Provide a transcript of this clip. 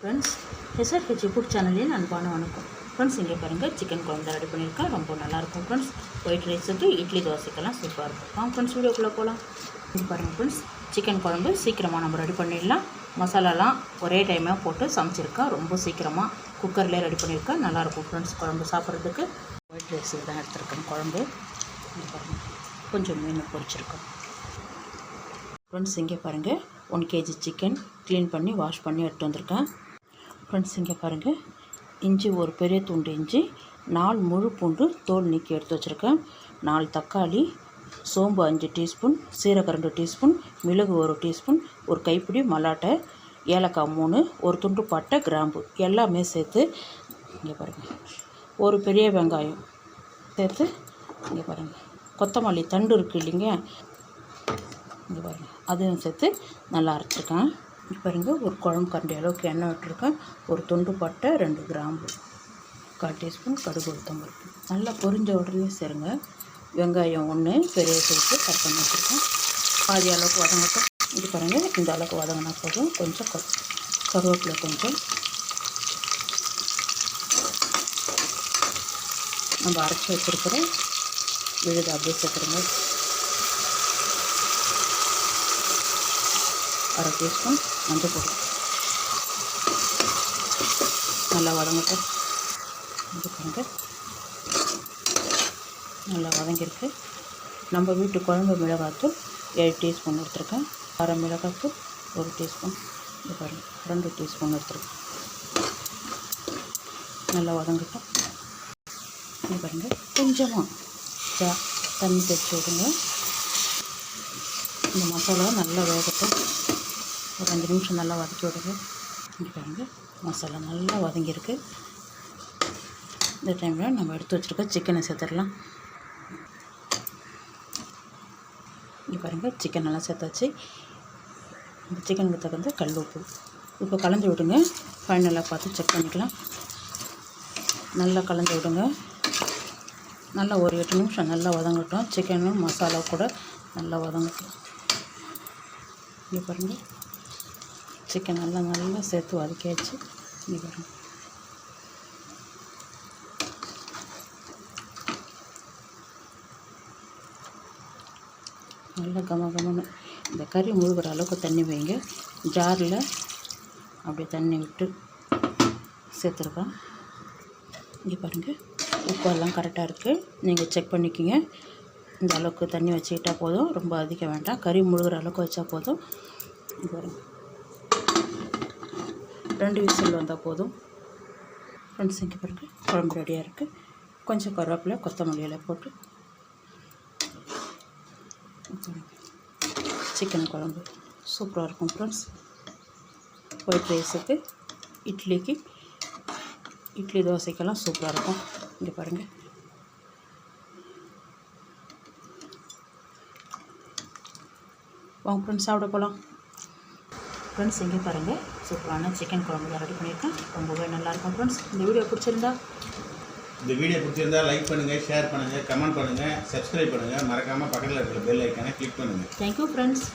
Friends, SRH food சேனலின் அன்பான வணக்கம். ஃப்ரெண்ட்ஸ், இங்கே பாருங்கள் சிக்கன் குழம்பு ரெடி பண்ணியிருக்கேன். ரொம்ப நல்லாயிருக்கும் ஃப்ரெண்ட்ஸ். ஒயிட் ரைஸுக்கு இட்லி தோசைக்கெல்லாம் சூப்பராக இருக்கும். வாங்க ஃப்ரெண்ட்ஸ், வீடியோக்குள்ளே போகலாம். இது பாருங்கள் ஃப்ரெண்ட்ஸ், சிக்கன் குழம்பு சீக்கிரமாக நம்ம ரெடி பண்ணிடலாம். மசாலாலாம் ஒரே டைமாக போட்டு சமைச்சிருக்கேன். ரொம்ப சீக்கிரமாக குக்கர்லேயே ரெடி பண்ணியிருக்கேன். நல்லாயிருக்கும் ஃப்ரெண்ட்ஸ். குழம்பு சாப்பிட்றதுக்கு ஒயிட் ரைஸ் தான் எடுத்துருக்கேன். குழம்பு இது பாருங்கள், கொஞ்சம் மீன் பொரிச்சிருக்கேன் ஃப்ரெண்ட்ஸ். இங்கே பாருங்கள் 1 kg சிக்கன் க்ளீன் பண்ணி வாஷ் பண்ணி எடுத்து வந்திருக்கேன் ஃப்ரெண்ட்ஸ். இங்கே பாருங்கள், இஞ்சி ஒரு பெரிய துண்டு இஞ்சி, 4 முழு பூண்டு தோல் நீக்கி எடுத்து வச்சுருக்கேன், 4 தக்காளி, சோம்பு 5 டீஸ்பூன், சீரகம் 2 டீஸ்பூன், மிளகு 1 டீஸ்பூன், ஒரு கைப்பிடி மல்லாட்டை, ஏலக்காய் 3, ஒரு துண்டு பட்டை, கிராம்பு எல்லாமே சேர்த்து இங்கே பாருங்கள், ஒரு பெரிய வெங்காயம் சேர்த்து இங்கே பாருங்கள், கொத்தமல்லி தண்டு இருக்குது இல்லைங்க, இங்கே பாருங்கள் அதையும் சேர்த்து நல்லா அரைச்சிருக்கேன். இப்போ பாருங்கள், ஒரு குழம்பு கரண்டி அளவுக்கு எண்ணெய் விட்டுருக்கேன், ஒரு துண்டு பட்டை, 2 கிராம்பு, 1/4 டீஸ்பூன் கடுகு உளுத்தம்பருப்பு. நல்லா பொரிஞ்ச உடனே சேருங்க. வெங்காயம் 1 பெரிய சைஸு கட் பண்ணி வச்சுருக்கேன். பாதி அளவுக்கு வதங்கட்டும். இது பாருங்கள், இந்த அளவுக்கு வதங்கினா போதும். கொஞ்சம் கருவேப்பிலை கொஞ்சம், நம்ம அரைச்சி வச்சுருக்கிற விழுது அப்படியே சேர்த்துருங்க. 1/2 டீஸ்பூன் மஞ்சள் பொடி. நல்லா வதங்கட்டும். இது பாருங்க, நல்லா வதங்கியிருக்கு. நம்ம வீட்டு குழம்பு மிளகாத்தூள் 7 டீஸ்பூன் எடுத்துருக்கேன். காரம் மிளகாத்தூள் 1 டீஸ்பூன், இது பாருங்கள் 2 டீஸ்பூன் எடுத்துருக்கேன். நல்லா வதங்கட்டும். இது பாருங்கள், கொஞ்சமாக தண்ணி தெளிச்சு விடுங்க. இந்த மசாலா நல்லா வேகட்டும். ஒரு 5 நிமிஷம் நல்லா வதக்கி விடுங்க. இங்கே பாருங்கள், மசாலா நல்லா வதங்கியிருக்கு. இந்த டைமில் நம்ம எடுத்து வச்சுருக்க சிக்கனை சேர்த்துடலாம். இங்கே பாருங்கள், சிக்கன் நல்லா சேர்த்தாச்சு. இந்த சிக்கனுக்கு தகுந்த கல் உப்பு இப்போ கலந்து விடுங்க. ஃபைனலாக பார்த்து செக் பண்ணிக்கலாம். நல்லா கலந்து விடுங்க. நல்லா ஒரு 8 நிமிஷம் நல்லா வதங்கட்டும். சிக்கனும் மசாலா கூட நல்லா வதங்கட்டும். இங்கே பாருங்கள், சிக்கன் நல்லா சேர்த்து வதக்கியாச்சு. இங்கே பாருங்கள், நல்லா கமன்னு இந்த கறி முழுகிற அளவுக்கு தண்ணி வைங்க. ஜாரில் அப்படியே தண்ணி விட்டு சேர்த்துருக்கோம். இங்கே பாருங்கள், உப்பெல்லாம் கரெக்டாக இருக்குது. நீங்கள் செக் பண்ணிக்கிங்க. இந்த அளவுக்கு தண்ணி வச்சுக்கிட்டால் போதும். ரொம்ப அதிகம் வேண்டாம். கறி முழுகிற அளவுக்கு வச்சா போதும். இங்கே பாருங்கள், 2 விசில் வந்தால் போதும் ஃப்ரெண்ட்ஸ். இங்கே பாருங்கள், குழம்பு ரெடியாக இருக்குது. கொஞ்சம் கருவேப்பிலை கொத்தமல்லி இலை போட்டு சிக்கன் குழம்பு சூப்பராக இருக்கும் ஃப்ரெண்ட்ஸ். ஒயிட் ரைஸுக்கு, இட்லிக்கு, இட்லி தோசைக்கெல்லாம் சூப்பராக இருக்கும். இங்கே பாருங்கள், வாங்க ஃப்ரெண்ட்ஸ் சாப்பிட போகலாம். ஃப்ரெண்ட்ஸ், இங்கே பாருங்கள், சூப்பரான சிக்கன் குழம்பு ரெடி பண்ணியிருக்கேன். ரொம்பவே நல்லாயிருக்கும் ஃப்ரெண்ட்ஸ். இந்த வீடியோ பிடிச்சிருந்தா லைக் பண்ணுங்கள், ஷேர் பண்ணுங்கள், கமெண்ட் பண்ணுங்கள், சப்ஸ்கிரைப் பண்ணுங்கள். மறக்காமல் பக்கத்தில் இருக்கிற பெல் ஐக்கானை கிளிக் பண்ணுங்கள். Thank you friends.